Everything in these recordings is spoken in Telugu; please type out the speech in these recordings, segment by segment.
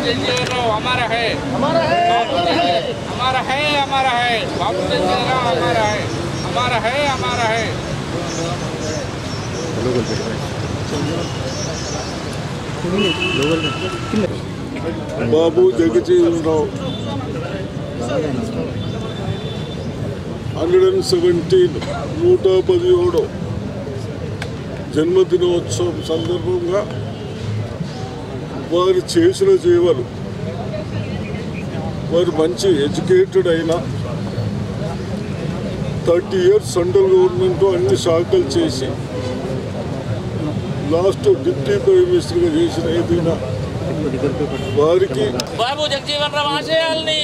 जगजीवन राम हमारा है, हमारा है, हमारा है, हमारा है। बाबू जगजीवन राम हमारा है, हमारा है, हमारा है। बाबू जगजीवन राव 117 జన్మదినోత్సవం సందర్భంగా వారు చేసిన సేవలు, వారు మంచి ఎడ్యుకేటెడ్ అయిన 30 years సెంట్రల్ గవర్నమెంట్ అన్ని శాఖలు చేసి లాస్ట్ డిప్యూటీ ప్రైమ్ మినిస్టర్గా చేసిన ఏదైనా వారికి బాబు జగజీవన్ రామ్ ఆశయాల్ని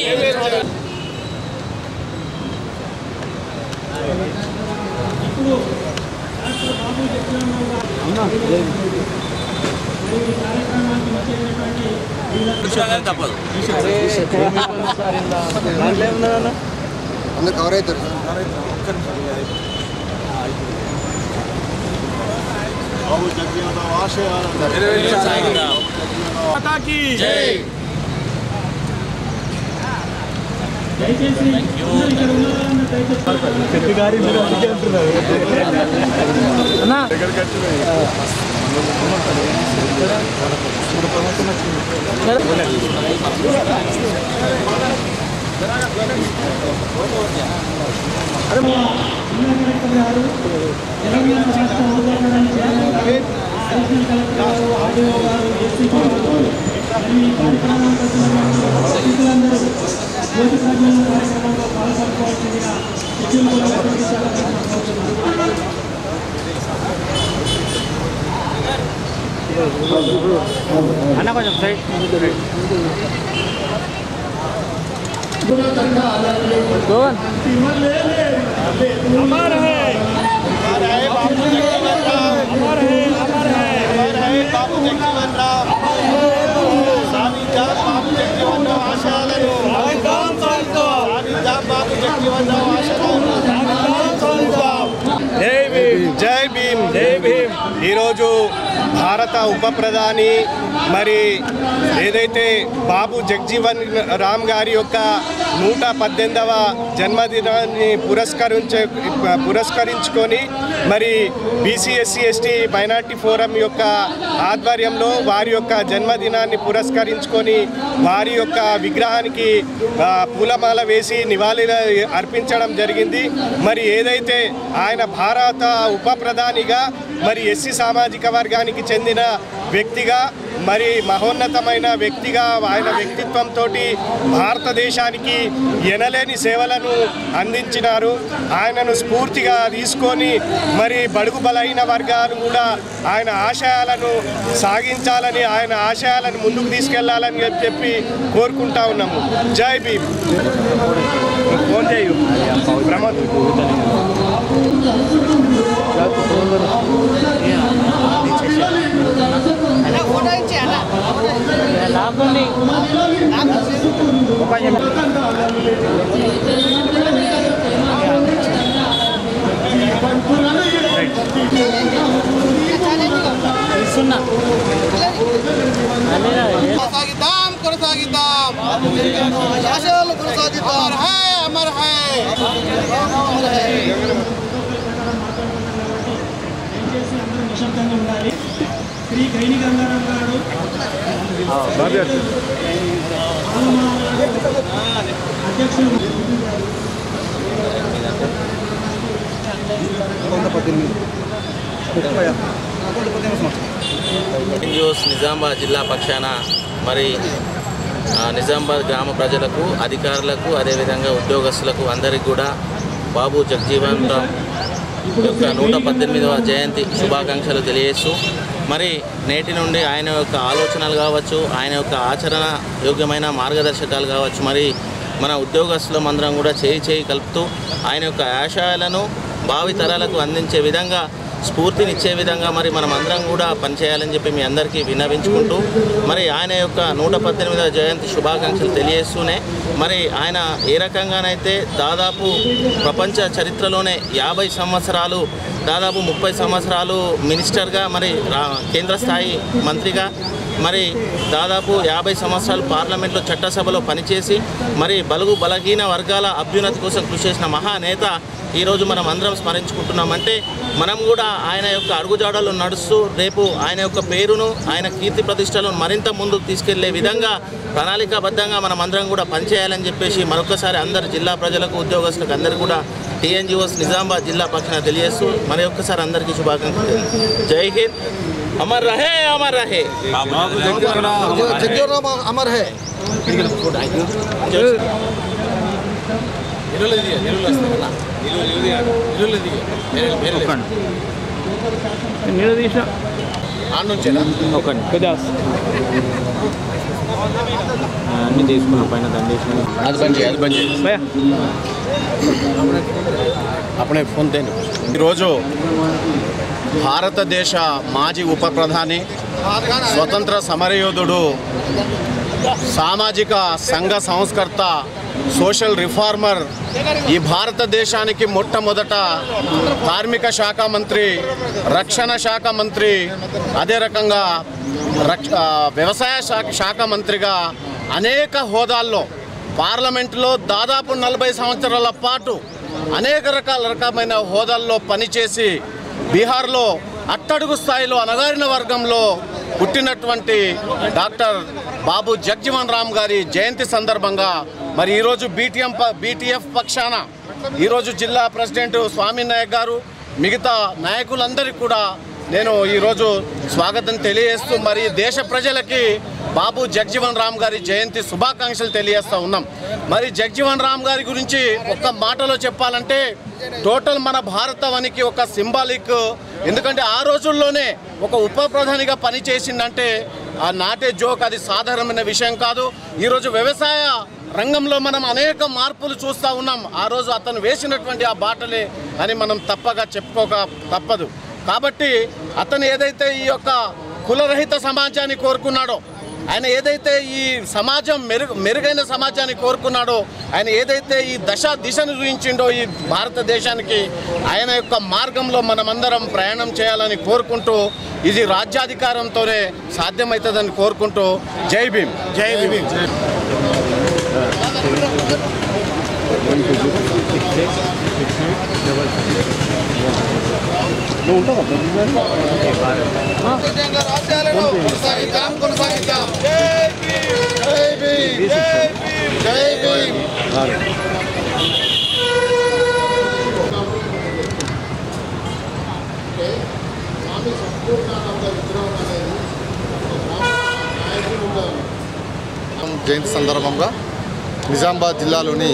తప్పదు అందరు కవర్ అవుతారు. బాబు జగజీవన్ రామ్ ఆశయాలను అన్న కొంచెం సైడ్ हमारा है, हमारा है बाबू जगजीवन राम, हमारा है, हमारा है, हमारा है बाबू जगजीवन राम। साविजा बाबू जगजीवन राम आशयाలను సాధిద్దాం సాధిద్దాం బాబు జగజీవన్ రామ్ ఆశయాలను సాధిద్దాం. జై భీమ్, జై భీమ్, జై భీమ్. ఈరోజు భారత ఉప ప్రధాని మరి ఏదైతే బాబు జగజీవన్ రామ్ గారి యొక్క 118వ జన్మదినాన్ని పురస్కరించుకొని మరి BC SC ST minority forum యొక్క ఆధ్వర్యంలో వారి యొక్క జన్మదినాన్ని పురస్కరించుకొని వారి యొక్క విగ్రహానికి పూలమాల వేసి నివాళులు అర్పించడం జరిగింది. మరి ఏదైతే ఆయన భారత ఉప ప్రధానిగా మరి ఎస్సీ సామాజిక వర్గానికి చెందిన వ్యక్తిగా మరి మహోన్నతమైన వ్యక్తిగా ఆయన వ్యక్తిత్వంతో భారతదేశానికి ఎనలేని సేవలను అందించినారు. ఆయనను స్ఫూర్తిగా తీసుకొని మరి బడుగు బలైన వర్గాలు కూడా ఆయన ఆశయాలను సాగించాలని, ఆయన ఆశయాలను ముందుకు తీసుకెళ్లాలని చెప్పి కోరుకుంటా ఉన్నాము. జై భీమ్. ఫోన్ చేయు ప్రమోద్. కొనసాగిద్దాం కొనసాగిద్దాం ఆశయాలు కొనసాగిద్దాం. అమర్ హై శ్రీ గైని గంగారాం గారు అధ్యక్షులు నిజామాబాద్ జిల్లా పక్షాన మరి నిజామాబాద్ గ్రామ ప్రజలకు, అధికారులకు, అదేవిధంగా ఉద్యోగస్తులకు అందరికీ కూడా బాబు జగజీవన్ రామ్ యొక్క 118వ జయంతి శుభాకాంక్షలు తెలియజేస్తూ మరి నేటి నుండి ఆయన యొక్క ఆలోచనలు కావచ్చు, ఆయన యొక్క ఆచరణ యోగ్యమైన మార్గదర్శకాలు కావచ్చు, మరి మన ఉద్యోగస్తులం అందరం కూడా చేయి కలుపుతూ ఆయన యొక్క ఆశయాలను భావి తరాలకు అందించే విధంగా, స్ఫూర్తినిచ్చే విధంగా మరి మనం అందరం కూడా పనిచేయాలని చెప్పి మీ అందరికీ విన్నవించుకుంటూ మరి ఆయన యొక్క 118వ జయంతి శుభాకాంక్షలు తెలియజేస్తూనే మరి ఆయన ఏ రకంగానైతే దాదాపు ప్రపంచ చరిత్రలోనే 50 సంవత్సరాలు, దాదాపు 30 సంవత్సరాలు మినిస్టర్గా, మరి కేంద్ర స్థాయి మంత్రిగా, మరి దాదాపు 50 సంవత్సరాలు పార్లమెంట్లో చట్టసభలో పనిచేసి మరి బలుగు బలహీన వర్గాల అభ్యున్నతి కోసం కృషి చేసిన మహానేత ఈరోజు మనం అందరం స్మరించుకుంటున్నామంటే మనం కూడా ఆయన యొక్క అడుగుజాడలు నడుస్తూ రేపు ఆయన యొక్క పేరును ఆయన కీర్తి ప్రతిష్టలను మరింత ముందుకు తీసుకెళ్లే విధంగా ప్రణాళికాబద్ధంగా మనం అందరం కూడా పనిచేయాలని చెప్పేసి మరొకసారి అందరు జిల్లా ప్రజలకు ఉద్యోగస్తులకు అందరికీ కూడా టీఎన్జిఓస్ నిజామాబాద్ జిల్లా పక్షాన తెలియజేస్తూ మరి ఒక్కసారి అందరికీ శుభాకాంక్షలు. జై హింద్. అమర్ రహే అమర్ రహే అమర్ హే. అన్నీ తీసుకున్న పైన అప్పుడే ఫోన్ తేను. ఈరోజు భారతదేశ మాజీ ఉప ప్రధాని, స్వతంత్ర సమరయోధుడు, సామాజిక సంఘ సంస్కర్త, సోషల్ రిఫార్మర్, ఈ భారతదేశానికి మొట్టమొదట కార్మిక శాఖ మంత్రి, రక్షణ శాఖ మంత్రి, అదే రకంగా వ్యవసాయ శాఖ మంత్రిగా అనేక హోదాల్లో పార్లమెంటులో దాదాపు 40 సంవత్సరాల పాటు అనేక రకమైన హోదాల్లో పనిచేసి బీహార్లో అట్టడుగు స్థాయిలో అణగారిన వర్గంలో పుట్టినటువంటి డాక్టర్ బాబు జగ్జీవన్ రామ్ గారి జయంతి సందర్భంగా మరి ఈరోజు బీటీఎఫ్ పక్షాన ఈరోజు జిల్లా ప్రెసిడెంట్ స్వామి నాయక్ గారు, మిగతా నాయకులందరికీ కూడా నేను ఈరోజు స్వాగతం తెలియజేస్తూ మరి దేశ ప్రజలకి బాబు జగ్జీవన్ రామ్ గారి జయంతి శుభాకాంక్షలు తెలియజేస్తూ ఉన్నాం. మరి జగ్జీవన్ రామ్ గారి గురించి ఒక్క మాటలో చెప్పాలంటే టోటల్ మన భారతవానికి ఒక సింబాలిక్. ఎందుకంటే ఆ రోజుల్లోనే ఒక ఉప ప్రధానిగా పనిచేసిందంటే ఆ నాటే జోక్, అది సాధారణమైన విషయం కాదు. ఈరోజు వ్యవసాయ రంగంలో మనం అనేక మార్పులు చూస్తూ ఉన్నాం. ఆ రోజు అతను వేసినటువంటి ఆ బాటలే అని మనం తప్పగా చెప్పుకోక తప్పదు. కాబట్టి అతను ఏదైతే ఈ యొక్క కులరహిత సమాజాన్ని కోరుకున్నాడో, ఆయన ఏదైతే ఈ సమాజం మెరుగైన సమాజాన్ని కోరుకున్నాడో, ఆయన ఏదైతే ఈ దిశను చూపించిండో ఈ భారతదేశానికి, ఆయన యొక్క మార్గంలో మనమందరం ప్రయాణం చేయాలని కోరుకుంటూ, ఇది రాజ్యాధికారంతోనే సాధ్యమవుతుందని కోరుకుంటూ జై భీమ్. జై భీమ్. జయంతి సందర్భంగా నిజామాబాద్ జిల్లాలోని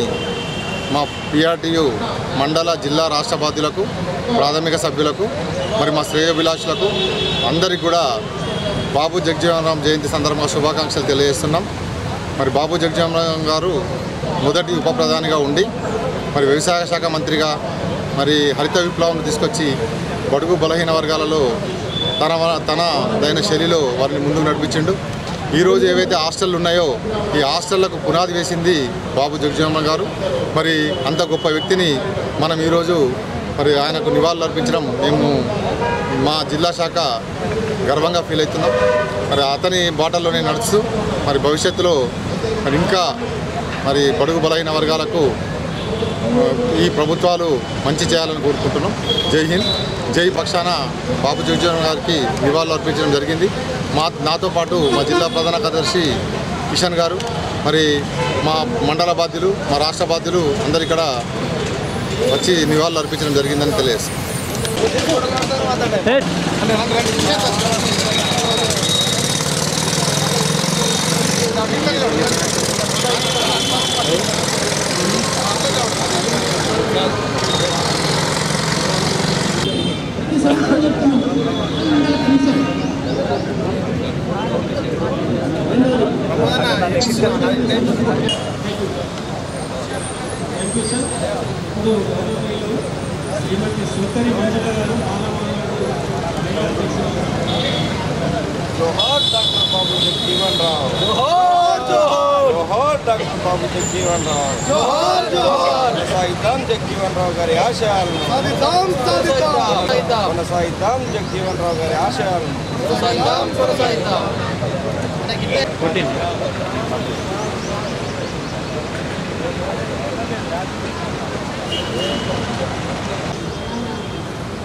మా పిఆర్టీయు మండల జిల్లా రాష్ట్ర బాధ్యులకు, ప్రాథమిక సభ్యులకు, మరి మా శ్రేయోభిలాషులకు అందరికీ కూడా బాబు జగ్జీవన్ రామ్ జయంతి సందర్భంగా శుభాకాంక్షలు తెలియజేస్తున్నాం. మరి బాబు జగ్జీవన్ రామ్ గారు మొదటి ఉప ప్రధానిగా ఉండి మరి వ్యవసాయ శాఖ మంత్రిగా మరి హరిత విప్లవం తీసుకొచ్చి బడుగు బలహీన వర్గాలలో తనదైన శైలిలో వారిని ముందుకు నడిపించిండు. ఈరోజు ఏవైతే హాస్టళ్ళు ఉన్నాయో ఈ హాస్టళ్లకు పునాది వేసింది బాబు జగ్జీవన్ రామ్ గారు. మరి అంత గొప్ప వ్యక్తిని మనం ఈరోజు మరి ఆయనకు నివాళులు అర్పించడం మేము మా జిల్లా శాఖ గర్వంగా ఫీల్ అవుతున్నాం. మరి అతని బాటల్లోనే నడుస్తూ మరి భవిష్యత్తులో మరి ఇంకా మరి బడుగు బలహీన వర్గాలకు ఈ ప్రభుత్వాలు మంచి చేయాలని కోరుకుంటున్నాం. జై హింద్. జై పక్షాన బాబు జగ్జీవన్ గారికి నివాళులు అర్పించడం జరిగింది. నాతో పాటు మా జిల్లా ప్రధాన కార్యదర్శి కిషన్ గారు, మరి మా మండల బాధ్యులు, మా రాష్ట్ర బాధ్యులు అందరు ఇక్కడ వచ్చి నివాళులు అర్పించడం జరిగిందని తెలియజేస్తాం. जोहार डॉक्टर बाबू जगजीवन राम, जोहार जोहार। జోహార్ డాక్టర్ బాబు జగజీవన్ రావు. జోహార్ జోహార్. కొనసాగిద్దాం జగజీవన్ రావు గారి ఆశయాలను. కొనసాగిద్దాం జగజీవన్ రావు గారి ఆశయాలను.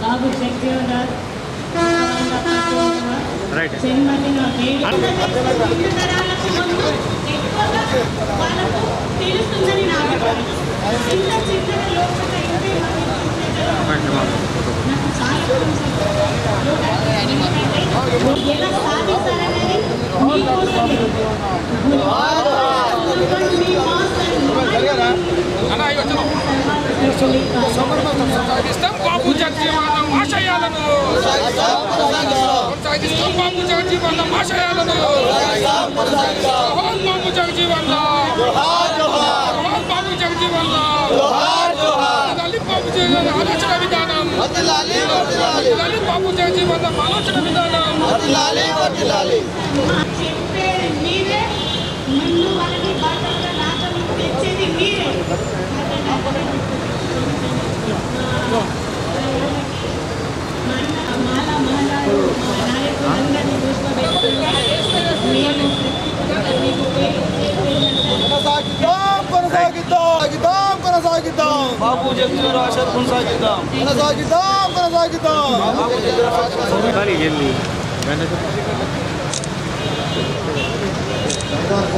బాబు జగజీవన్ రావు తెలుస్తుందని నా అభిప్రాయం. ఇంత చిన్న లోపల ఎలా సాధిస్తారనేది బాబు జగజీవన్ ఆశయాలను కొనసాగిస్తాం. బాబు జగజీవన్ ఆశయాలను. జోహార్ బాబు జగజీవన్ రావు. జోహార్ బాబు జగజీవన్ రావు. బాబు జగజీవన్ ఆలోచన విధానం. బాబు జగజీవన్ ఆలోచన విధానం. చెప్పేది మీరే, ముందు వాళ్ళని బాధ్యతగా రాజ్యం తెచ్చేది మీరే. బాబు జగజీవన్ రావు ఆశయాలు కొనసాగిద్దాం.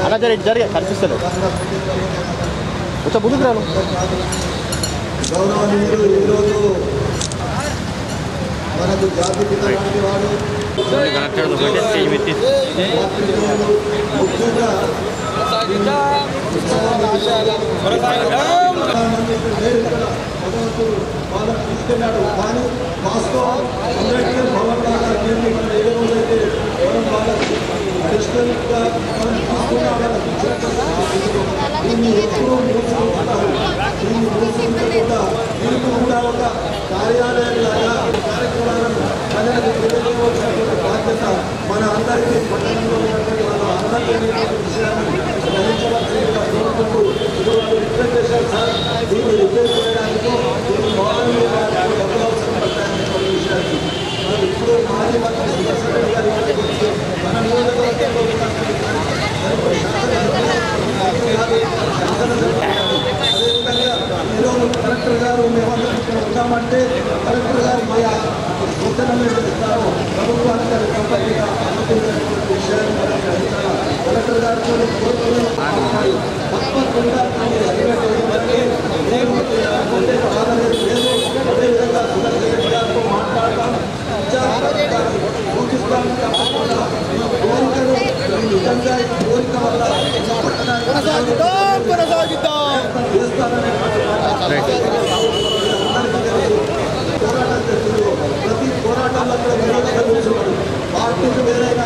అలా జరిగే కనిపిస్తలేదు. వచ్చా ముందుకు రాను. గౌరవనీయులు ఈరోజు మనకు జాతి పిత లాంటి వాడు ముఖ్యంగా భగవంతుడు వాళ్ళకు తీసుకెళ్ళాడు. కానీ వాస్తవం అంబేద్కర్ భవన్ గారిని మనం ఏ రోజైతే మనం వాళ్ళకి అడిషనల్గా మనం తీసుకున్నా వాళ్ళకి దీన్ని ఎప్పుడూ మూసుకుంటా దీనికి కూడా ఒక కార్యాలయంలాగా కార్యక్రమాలను ప్రజలకు తెలియజేయవలసినటువంటి బాధ్యత మన అందరికీ పట్టణంలో ఉన్నటువంటి వాళ్ళ అందరికీ విషయాన్ని గ్రహించవలసిందిగా కోరుకుంటూ ఇటువంటి రిక్వెస్ట్ చేశారు సార్. దీన్ని రిక్వెస్ట్ చేయడానికి దీన్ని గవర్నమెంట్ డెవలప్షన్ పట్టాలనే విషయాన్ని మనం ఇప్పుడు మాజీ మంత్రి సుదర్శన్ గారి మన నియోజకవర్గంలో అదేవిధంగా ఈరోజు కలెక్టర్ గారు మేమందరం ఇక్కడ ఉంటామంటే కలెక్టర్ గారు మా సూచనలు ఇస్తారు. ప్రభుత్వానికి అది తప్పనిగా అనుమతించినటువంటి విషయాన్ని మనం గ్రహించాలి. కలెక్టర్ గారితో తప్పకుండా అదేవిధంగా సుదర్శన్ గారితో మాట్లాడతాం, సూచిస్తాం. తప్పకుండా కోరికలు నిజంగా కోరిక వల్ల చేస్తారనే పోరాటం చేస్తుంది. ప్రతి పోరాటంలో పార్టీలు వేరైనా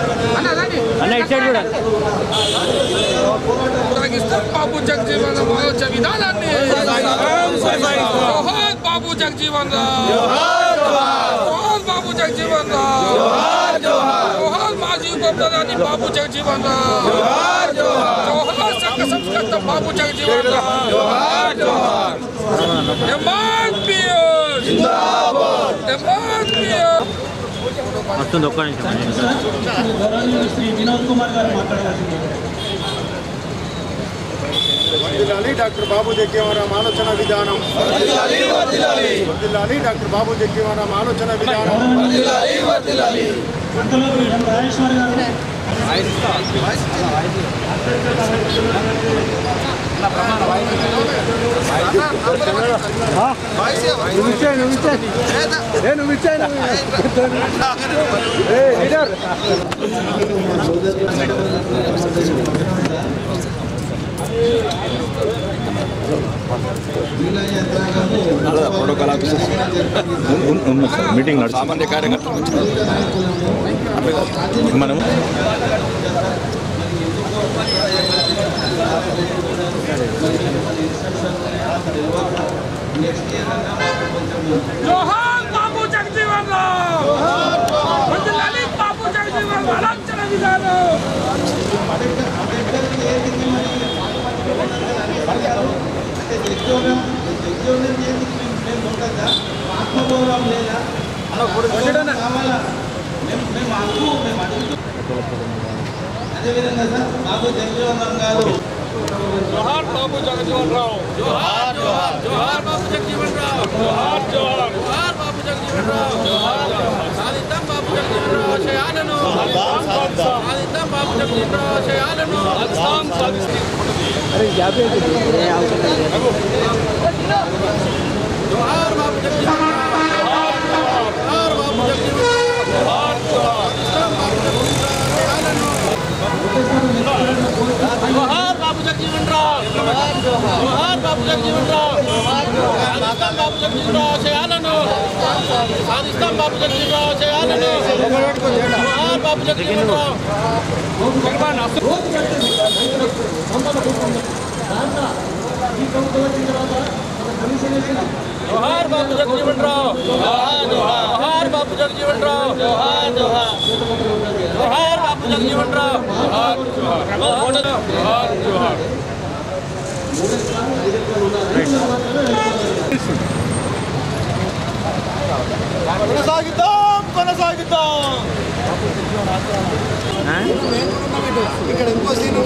బాబు జగజీవన్ ఆలోచన విధానాన్ని. జోహార్ బాబు జగజీవన్ రావు. జోహార్ బాబు జగజీవన్ రావు. జోహార్ మాజీ ఉప ప్రధాని బాబు జగజీవన్ రావు. జోహార్ సంఘ సంస్కర్త బాబు జగజీవన్ రావు. ఎంఆర్పిఎస్ ఎంఆర్పిఎస్ వస్తుంది. ఒక్క నిమిషం. శ్రీ వినోద్ కుమార్ గారు మాట్లాడాల్సింది. వర్ధిల్లాలి డాక్టర్ బాబు జగజీవన్ రావు ఆలోచన విధానం. వర్ధిల్లాలి డాక్టర్ బాబు జగజీవన్ రావు ఆలోచన విధానం. అంతలోకి రాజేశ్వర్ గారు మీటింగ్ సామాన్య కార్యకర్తలు మనం జోహార్ బాబు జగజీవన్ రావు. వర్ధిల్లాలి బాబు జగజీవన్ ఆలోచన విధానం. జగ్జీవనం చేతికి మేము ఉండదా ఆత్మగౌరవం లేదా కావాలా మేము అడుగుతూ అదేవిధంగా సార్ బాబు జగజీవన్ రామ్ గారు జోహార్ బాబు జగజీవన్ రావు జోహార్ జోహార్ జోహార్ బాబు జగజీవన్ రావు జోహార్ జోహార్ జోహార్ బాబు జగజీవన్ రావు జోహార్ జోహార్ సాధిద్దాం బాబు జగజీవన్ రావు ఆశయాలను సాధిద్దాం బాబు జగజీవన్ రావు ఆశయాలను అరే యాభై జోహార్ బాబు జగజీవన్ రావు జోహార్ బాబు జగజీవన్ రావు జోహార్ జోహార్ జోహార్ బాబు జగజీవన్ రావు జోహార్ బాబు జగజీవన్ రావు సాధిస్తాం బాబు జగజీవన్ రావు ఆశయాలను సాధిస్తాం బాబు జగజీవన్ రావు ఆశయాలను జోహార్ బాబు జగజీవన్ రావు జోహార్ బాబు జగజీవన్ రావు జోహార్ బాబు జగజీవన్ రావు జోహార్ జోహార్ జోహార్ బాబు జగజీవన్ రావు జోహార్ జోహార్ జోహార్ కొనసాగిద్దాం కొనసాగిద్దాం ఇక్కడ ఇంకో సీన్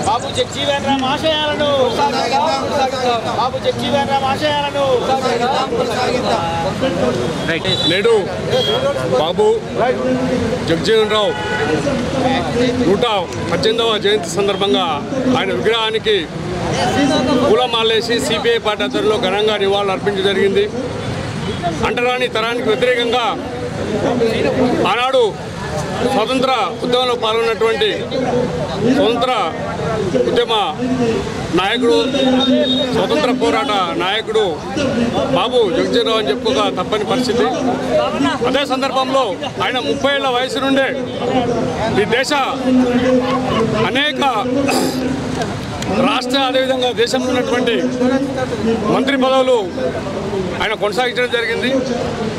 బాబు జగజీవన్ రామ్ ఆశయాలను బాబు జగజీవన్ రామ్ ఆశయాలను నేడు బాబు జగజీవన్ రావు 118వ జయంతి సందర్భంగా ఆయన విగ్రహానికి పూలమాలేసి సిపిఐ పార్టీ ఆధ్వర్యంలో ఘనంగా నివాళులు అర్పించడం జరిగింది. అంటరాని తరానికి వ్యతిరేకంగా ఆనాడు స్వతంత్ర ఉద్యమంలో పాల్గొన్నటువంటి స్వతంత్ర ఉద్యమ నాయకుడు, స్వతంత్ర పోరాట నాయకుడు బాబు జగజీవన్ రావు అని చెప్పుకోక తప్పని పరిస్థితి. అదే సందర్భంలో ఆయన 30 ఏళ్ల వయసు నుండే ఈ దేశ అనేక రాష్ట్ర అదేవిధంగా దేశంలో ఉన్నటువంటి మంత్రి పదవులు ఆయన కొనసాగించడం జరిగింది.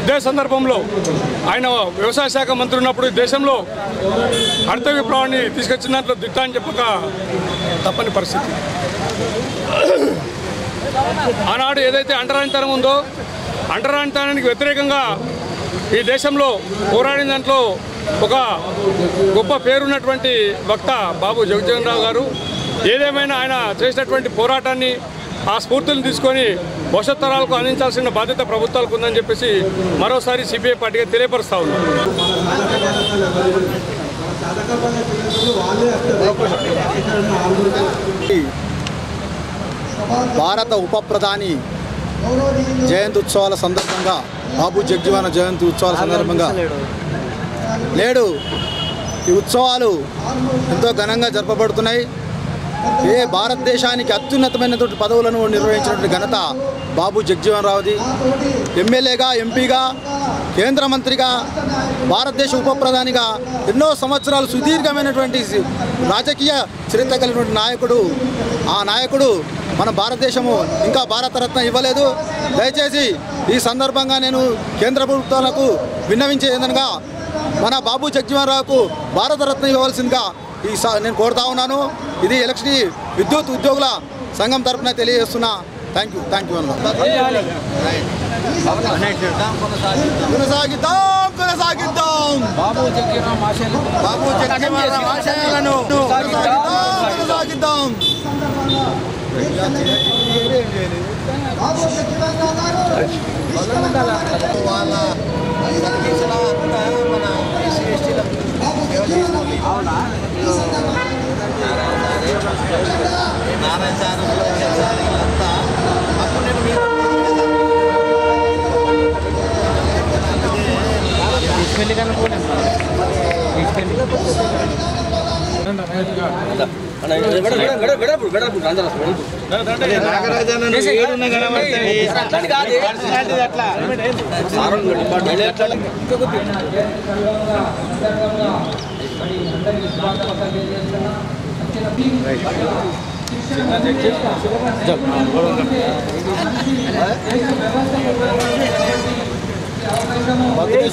ఇదే సందర్భంలో ఆయన వ్యవసాయ శాఖ మంత్రి ఉన్నప్పుడు ఈ దేశంలో హరిత విప్లవాన్ని తీసుకొచ్చిన దాంట్లో దిట్ట అని చెప్పక తప్పని పరిస్థితి. ఆనాడు ఏదైతే అంటరానితనం ఉందో అంటరానితనానికి వ్యతిరేకంగా ఈ దేశంలో పోరాడిన దాంట్లో ఒక గొప్ప పేరున్నటువంటి వక్త బాబు జగజీవన్ రావు గారు. ఏదేమైనా ఆయన చేసినటువంటి పోరాటాన్ని ఆ స్ఫూర్తిని తీసుకొని భవిష్యత్ తరాలకు అందించాల్సిన బాధ్యత ప్రభుత్వాలకు ఉందని చెప్పేసి మరోసారి సిపిఐ పార్టీగా తెలియపరుస్తా ఉన్నాం. భారత ఉప ప్రధాని జయంతి ఉత్సవాల సందర్భంగా బాబు జగజీవన్ జయంతి ఉత్సవాల సందర్భంగా నేడు ఈ ఉత్సవాలు ఎంతో ఘనంగా జరపబడుతున్నాయి. భారతదేశానికి అత్యున్నతమైనటువంటి పదవులను నిర్వహించినటువంటి ఘనత బాబు జగజీవన్ రావుది. ఎమ్మెల్యేగా, ఎంపీగా, కేంద్ర మంత్రిగా, భారతదేశ ఉప ప్రధానిగా ఎన్నో సంవత్సరాలు సుదీర్ఘమైనటువంటి రాజకీయ చరిత్ర కలిగినటువంటి నాయకుడు. ఆ నాయకుడు మన భారతదేశము ఇంకా భారతరత్న ఇవ్వలేదు. దయచేసి ఈ సందర్భంగా నేను కేంద్ర ప్రభుత్వాలకు విన్నవించేదనగా మన బాబు జగజీవన్ రావుకు భారతరత్న ఇవ్వవలసిందిగా నేను కోరుతా ఉన్నాను. ఇది ఎలక్షన్ విద్యుత్ ఉద్యోగుల సంఘం తరఫున తెలియజేస్తున్నా. థ్యాంక్ యూ కొనసాగిద్దాం బాబు జగజీవన్ రామ్ ఆశయాలను కొనసాగిద్దాం.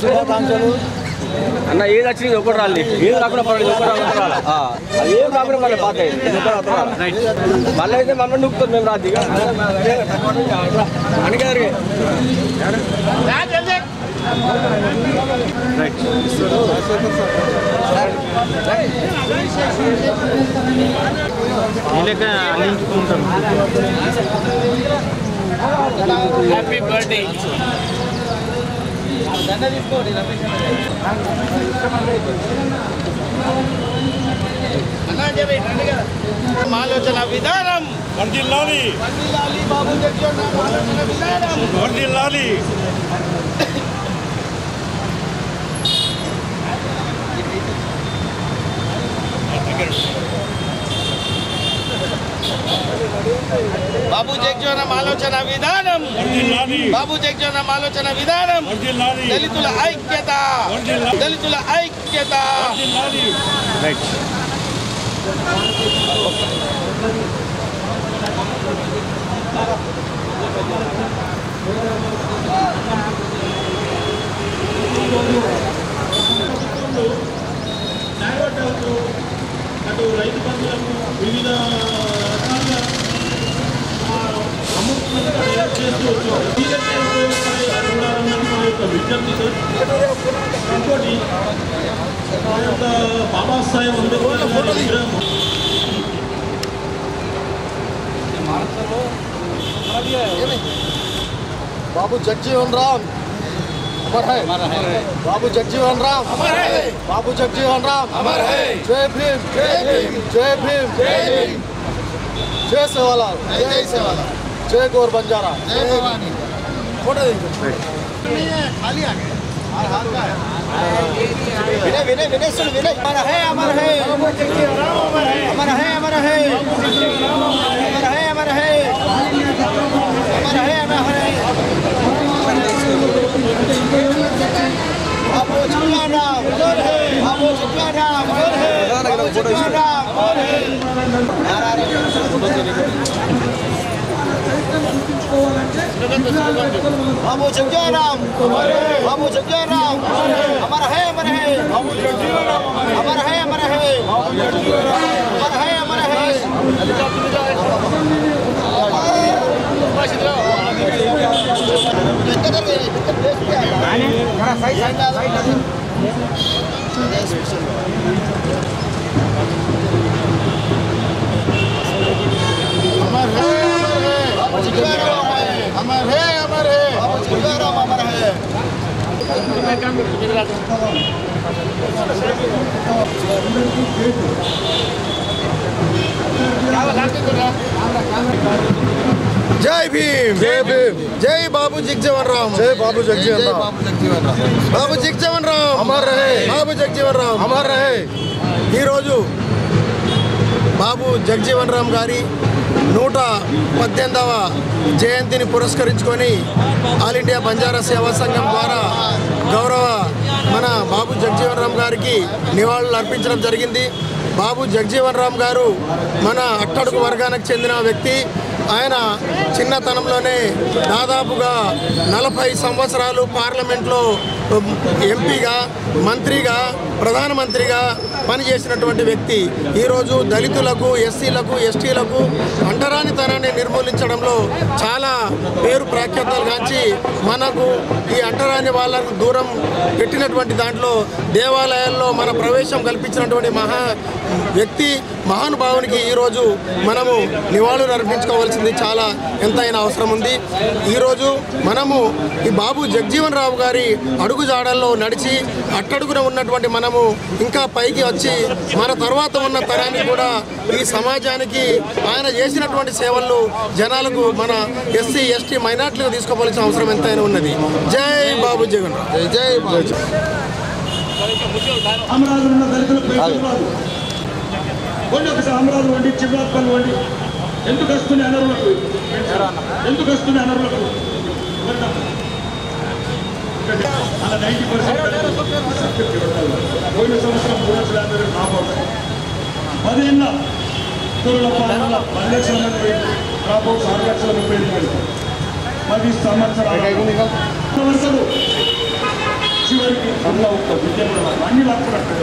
శుభాకాంక్షలు. అన్న ఏది వచ్చింది ఒకటి రాలి ఏది రాకుండా పర్వాలేదు ఒకటి రాకుండా అది ఏం రాకుండా పర్లేదు పాత మళ్ళీ అయితే మమ్మల్ని నూపుతుంది మేము రాదు ఇక అని గారు హ్యాపీ బర్త్డే ఆలోచన విధానం వర్ధిల్లాలి బాబు జగ్జీవన్ రామ్ ఆలోచన విధానం వర్ధిల్లాలి బాబు జగ్జీవన్ రామ్ ఆలోచన విధానం బాబు జగ్జీవన్ రామ్ ఆలోచన విధానం దళితుల ఐక్యత దళితుల ఐక్యత అటు రైతు బంధువులకు వివిధ రకాలుగా అమౌంట్ చేస్తూ విజ్ఞప్తి సార్. ఇంకోటి మా యొక్క బాబాసాహెబ్ అంబేద్కర్ విగ్రహం बाबू जगजीवन राम अमर है, बाबू जगजीवन राम अमर है, बाबू जगजीवन राम अमर है। जय भीम जय भीम जय भीम जय भीम जय सेवालाल जय सेवालाल जय गौर बंजारा जय भवानी। फोटो खाली आ गए विनय विनय विनय सुन विनय अमर है अमर है अमर है अमर है अमर है अमर है अमर है अमर है बाबू जगजीवन राम बाबू जगजीवन राम बाबू जगजीवन राम बाबू जगजीवन राम बाबू जगजीवन राम अमर है अमर है बाबू जगजीवन राम अमर है अमर है अमर है अमर है अमर है बाबू जगजीवन राम अमर है अमर है बाबू जगजीवन राम अमर है। जय भीम जय भीम जय बाबू जगजीवन राम जय बाबू जगजीवन राम बाबू जगजीवन राम अमर रहे बाबू जगजीवन राम अमर रहे। బాబు జగజీవన్ రామ్ గారి 118వ జయంతిని పురస్కరించుకొని ఆల్ ఇండియా బంజారా సేవా సంఘం ద్వారా గౌరవ మన బాబు జగజీవన్ రామ్ గారికి నివాళులు అర్పించడం జరిగింది। బాబు జగజీవన్ రామ్ గారు మన అట్టడుగు వర్గానికి చెందిన వ్యక్తి। ఆయన చిన్నతనంలోనే దాదాపుగా 40 సంవత్సరాలు పార్లమెంట్లో ఎంపీగా మంత్రిగా ప్రధానమంత్రిగా పనిచేసినటువంటి వ్యక్తి। ఈరోజు దళితులకు ఎస్సీలకు ఎస్టీలకు అంటరానితనాన్ని నిర్మూలించడంలో చాలా పేరు ప్రఖ్యాతలు గాంచి మనకు ఈ అంటరాని వాళ్ళకు దూరం పెట్టినటువంటి దాంట్లో దేవాలయాల్లో మన ప్రవేశం కల్పించినటువంటి మహా వ్యక్తి మహానుభావునికి ఈరోజు మనము నివాళులు అర్పించుకోవాల్సింది చాలా ఎంతైనా అవసరం ఉంది। ఈరోజు మనము ఈ బాబు జగజీవన్ రావు గారి అడుగుజాడల్లో నడిచి అట్టడుగున ఉన్నటువంటి మనము ఇంకా పైకి వచ్చి మన తర్వాత ఉన్న తరానికి కూడా ఈ సమాజానికి ఆయన చేసినటువంటి సేవలు జనాలకు మన ఎస్సీ ఎస్టీ మైనార్టీలకు తీసుకోవాల్సిన అవసరం ఎంతైనా ఉన్నది। జై బాబు జగన్ జై బాబు। అమరావతి వండి చివరాత్పల్లి వండి ఎందుకు వస్తుంది అనరులకు ఎందుకు వస్తుంది అనరులకు అలా 90% పోయిన సంవత్సరం 3,50,000 డ్రాప్అవుట్ 10 ఏళ్ళ 10 లక్షల మంది డ్రాప్అవుట్స్ 6,35,000 10 సంవత్సరాలు చివరికి ఉన్న ఒక్క విద్య కూడా అన్ని లాక్కున్నట్టు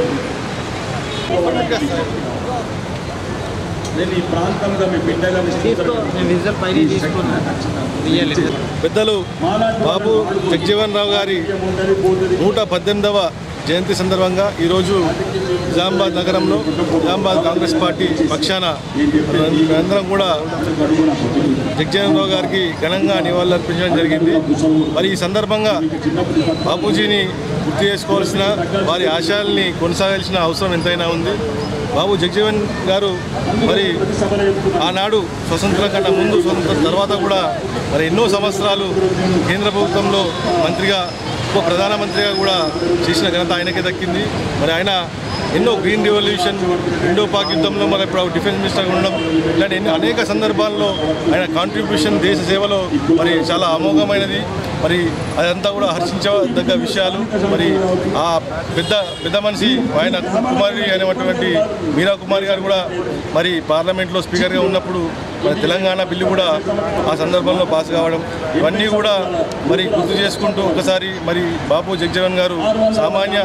నేను ఈ ప్రాంతంలో మీ బిడ్డగా పెద్దలు బాబు జగజీవన్ రావు గారి 118వ జయంతి సందర్భంగా ఈరోజు నిజామాబాద్ నగరంలో నిజామాబాద్ కాంగ్రెస్ పార్టీ పక్షాన మేమందరం కూడా జగజీవన్ రావు గారికి ఘనంగా నివాళులర్పించడం జరిగింది. మరి ఈ సందర్భంగా బాపూజీని గుర్తు చేసుకోవాల్సిన వారి ఆశయాల్ని కొనసాగాల్సిన అవసరం ఎంతైనా ఉంది. బాబు జగజీవన్ గారు మరి ఆనాడు స్వతంత్రం కన్నా ముందు స్వతంత్రం తర్వాత కూడా మరి ఎన్నో సంవత్సరాలు కేంద్ర ప్రభుత్వంలో మంత్రిగా ఉప ప్రధానమంత్రిగా కూడా చేసిన ఘనత ఆయనకే దక్కింది. మరి ఆయన ఎన్నో గ్రీన్ రెవల్యూషన్, ఇండో పాక్ యుద్ధంలో మరి ఇప్పుడు డిఫెన్స్ మినిస్టర్గా ఉండడం ఇలాంటి అనేక సందర్భాల్లో ఆయన కాంట్రిబ్యూషన్ దేశ సేవలో మరి చాలా అమోఘమైనది. మరి అదంతా కూడా హర్షించదగ్గ విషయాలు. మరి ఆ పెద్ద మనిషి ఆయన కుమారి అయినటువంటి మీరా కుమారి గారు కూడా మరి పార్లమెంట్లో స్పీకర్గా ఉన్నప్పుడు మరి తెలంగాణ బిల్లు కూడా ఆ సందర్భంలో పాస్ కావడం, ఇవన్నీ కూడా మరి గుర్తు చేసుకుంటూ ఒకసారి మరి బాపు జగజీవన్ గారు సామాన్య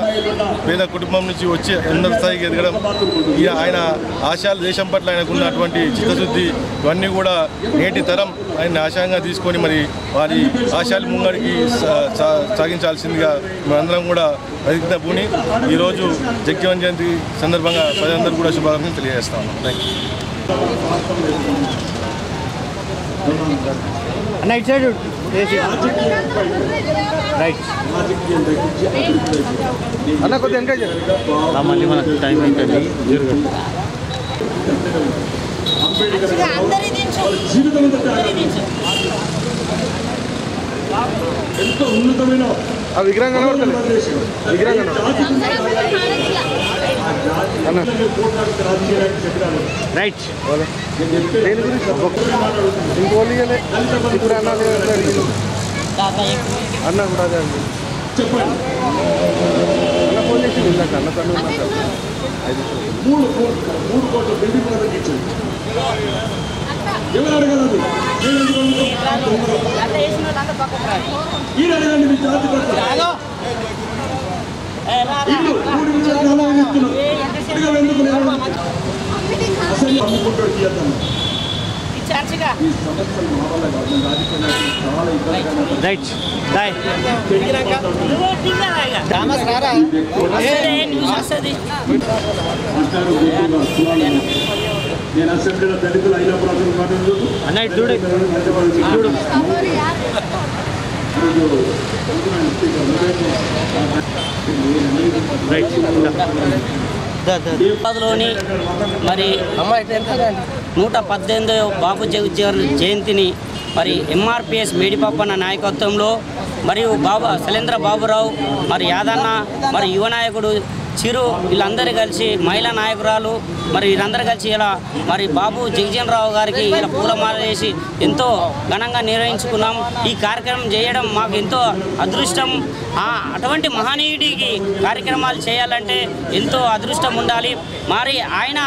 పేద కుటుంబం నుంచి వచ్చి ఉన్నత స్థాయికి ఎదగడం, ఆయన ఆశయాలు దేశం పట్ల ఆయనకు ఉన్నటువంటి చిత్తశుద్ధి ఇవన్నీ కూడా నేటి తరం ఆయన ఆశయంగా తీసుకొని మరి వారి ఆశయాలు ముంగడికి సాగించాల్సిందిగా మేమందరం కూడా ప్రతిజ్ఞ పూని ఈరోజు జగజీవన్ జయంతి సందర్భంగా ప్రజలందరూ కూడా శుభాకాంక్షలు తెలియజేస్తా ఉన్నాం. Thank you. Right side right అన్న కొద్దిగా ఎంకరేజ్ మళ్ళీ మనకు టైం అవుతుంది. ఎంతో ఉన్నతమైన ఆ విగ్రహం కనబడుతుంది. విగ్రహం రైట్ దేని గురించి ఇంకోళ్ళు ఇప్పుడు అన్న కూడా అదే అండి. చెప్పండి. అన్న ఫోన్ చేసి ఇందాక అన్న తను 3 కోట్ల బిల్డింగ్ పథకం ఇచ్చింది. ఎవరు అడగలదు ఈయన అడగండి. మీ జాతి పట్ల ఇల్లు 3 నిమిషాలు ఇస్తున్నారు. ఎందుకు అసలు అమ్ముకుంటాడు తీయద్దాం. ఈ సమస్యలు మా వల్ల కాదు. రాజకీయానికి చాలా ఇబ్బంది. రైట్ నేను అసెంబ్లీలో దళితులు అయినప్పుడు అసలు మాట్లాడుతూ అన్న చూడు లోని మరి 118వ బాబు జగజీవన్ జయంతిని మరి ఎంఆర్పిఎస్ మేడిపప్పన్న నాయకత్వంలో మరియు శైలేంద్ర బాబురావు మరి యాదన్న మరి యువ నాయకుడు చిరు వీళ్ళందరూ కలిసి మహిళా నాయకురాలు మరి వీరందరూ కలిసి ఇలా మరి బాబు జగజీవన్ రావు గారికి ఇలా పూలమాల వేసి ఎంతో ఘనంగా నిర్వహించుకున్నాం. ఈ కార్యక్రమం చేయడం మాకు ఎంతో అదృష్టం. అటువంటి మహనీయుడికి కార్యక్రమాలు చేయాలంటే ఎంతో అదృష్టం ఉండాలి. మరి ఆయన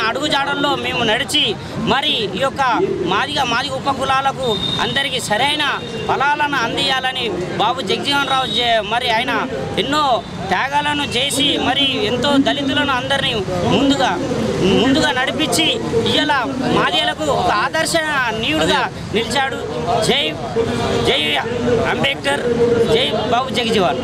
అడుగుజాడల్లో మేము నడిచి మరి ఈ యొక్క మాదిగ ఉపకులాలకు అందరికీ సరైన ఫలాలను అందియాలని బాబు జగజీవన్ రావు మరి ఆయన ఎన్నో త్యాగాలను చేసి మరి ఎంతో దళితులను అందరినీ ముందుగా నడిపించి ఇవాళ మాదిగలకు ఒక ఆదర్శనీయుడుగా నిలిచాడు. జై అంబేద్కర్, జై బాబు జగజీవన్.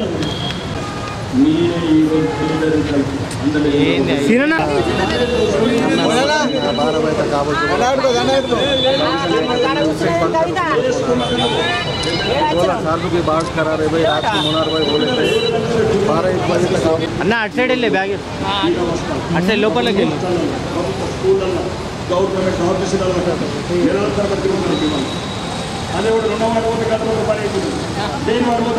అన్న అటు సైడ్ వెళ్ళే బ్యాగ్ అటు సైడ్ లోపలికి వెళ్ళి గవర్నమెంట్ ఆఫీసులలో అదే కూడా 2 కోట్ల కట్టడం పని అవుతుంది. దేని వరకు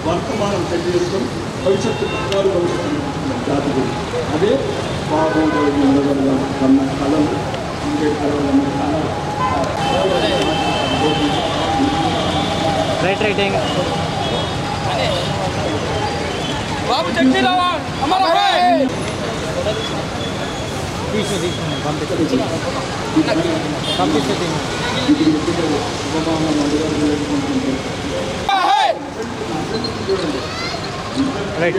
వర్తమానం సెట్ చేసుకొని భవిష్యత్తు పథకాలు జాతికి అదే బాబు కన్న కళలు అంబేద్కర్ రైట్ బాబు జగజీవన్ అమర్ హై. రైట్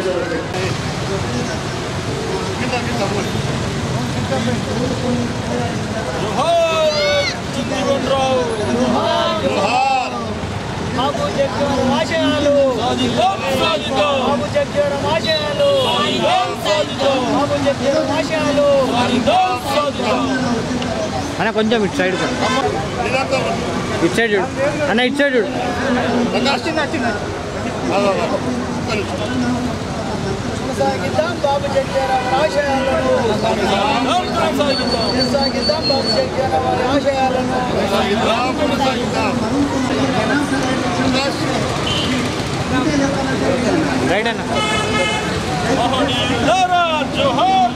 బాబు జగ్జీవన్ ఆశయాలు బాబు జగ్జీవన్ ఆశయాలు బాబు జగ్జీవన్ ఆశయాలు అన్న కొంచెం ఇటు సైడ్ ఇటు సైడ్ చూడు అన్న ఇటు సైడ్ చూడు కొనసాగిద్దాం బాబు జగ్జీవన్ ఆశయాలను కొనసాగిద్దాం బాబు జగ్జీవన్ ఆశయాలను రైట్ అన్న జోహార్ జోహార్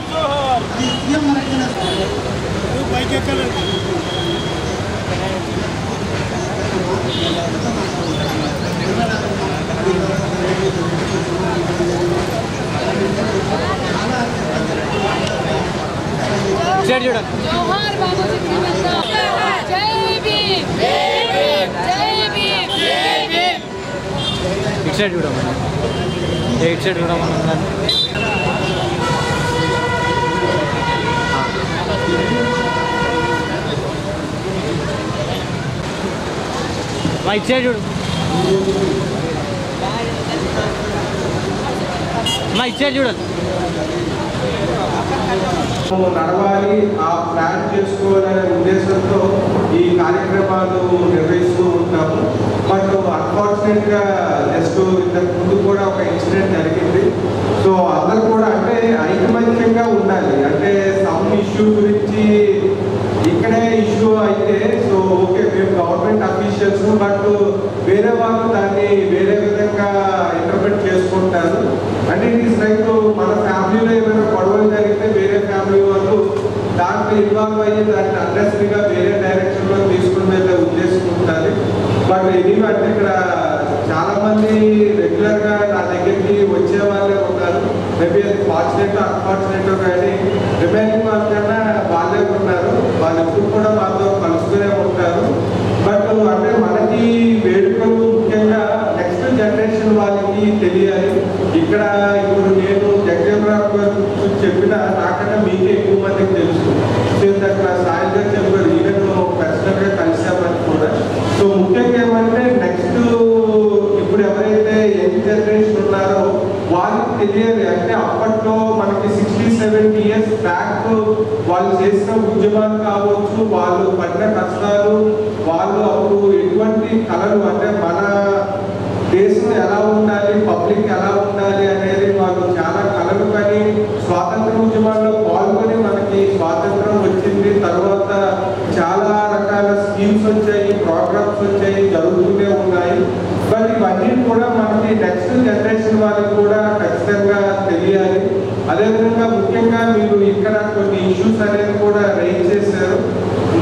జోహార్ బాబు జగ్జీవన్ రావ్ జై భీమ్ జై భీమ్ జై భీమ్ ఇటు సైడ్ చూడమన్నా ఇటు సైడ్ చూడమన్నా మా ఇటు సైడ్ చూడు మా ఇటు సైడ్ చూడాలి నడవాలి ఆ ప్లాన్ చేసుకోవాలనే ఉద్దేశంతో ఈ కార్యక్రమాలు నిర్వహిస్తూ ఉంటాము. బట్ అన్ఫార్చునేట్గా జస్ట్ ఇంతకు ముందు కూడా ఒక ఇన్సిడెంట్ జరిగింది. సో అందరూ కూడా అంటే ఐకమత్యంగా ఉండాలి. అంటే సమ్ ఇష్యూ గురించి ఇక్కడే ఇష్యూ అయితే సో ఓకే మేము గవర్నమెంట్ అఫీషియల్స్ బట్ వేరే వాళ్ళు దాన్ని వేరే విధంగా ఇంటర్ప్రిట్ చేసుకుంటారు. అంటే ఇట్ ఈస్ లైక్ మన ఫ్యామిలీలో ఏమైనా గొడవలు జరిగితే వేరే ఫ్యామిలీ వాళ్ళు దాంట్లో ఇన్వాల్వ్ అయ్యి దాన్ని అన్నెసరీగా వేరే డైరెక్షన్లో తీసుకుని వెళ్ళే ఉద్దేశం ఉంటుంది. బట్ ఎనీవే అంటే ఇక్కడ చాలామంది రెగ్యులర్గా నా దగ్గరికి వచ్చే వాళ్ళే ఉన్నారు. మేబీ అది ఫార్చునేట్ అన్ఫార్చునేట్ కానీ రిమైనింగ్ వాళ్ళకన్నా వాళ్ళే ఉన్నారు. వాళ్ళు ఎప్పుడు కూడా మాతో కలుస్తూనే ఉంటారు. బట్ అంటే మనకి వేడుకలు ముఖ్యంగా నెక్స్ట్ జనరేషన్ వాళ్ళకి తెలియాలి. ఇక్కడ ఇప్పుడు నేను జగ్జీవన్ రావ్ గారు చెప్పిన నాకన్నా మీకే ఎక్కువ మందికి తెలుసు. సో అక్కడ సాయి గారు చెప్పారు ఈవెన్ పర్సనల్గా కలిసామని కూడా. సో ముఖ్యంగా ఏమంటే నెక్స్ట్ ఇప్పుడు ఎవరైతే యంగ్ జనరేషన్ ఉన్నారో వాళ్ళకి తెలియాలి. అంటే అప్పట్లో మనకి 60-70 years బ్యాక్ వాళ్ళు చేసిన ఉద్యమాలు కావచ్చు, వాళ్ళు పడిన కష్టాలు, వాళ్ళు అప్పుడు ఎటువంటి కళలు అంటే మన దేశం ఎలా ఉండాలి, పబ్లిక్ ఎలా ఉండాలి అనేది వాళ్ళు చాలా కళలు కానీ స్వాతంత్ర ఉద్యమాల్లో పాల్గొని మనకి స్వాతంత్రం వచ్చింది. తర్వాత చాలా రకాల స్కీమ్స్ వచ్చాయి, ప్రోగ్రామ్స్ వచ్చాయి, జరుగుతూనే ఉన్నాయి. బట్ ఇవన్నీ కూడా మనకి నెక్స్ట్ జనరేషన్ వాళ్ళకి కూడా ఖచ్చితంగా తెలియాలి. అదేవిధంగా ముఖ్యంగా మీరు ఇక్కడ కొన్ని ఇష్యూస్ అనేది కూడా రైజ్ చేశారు.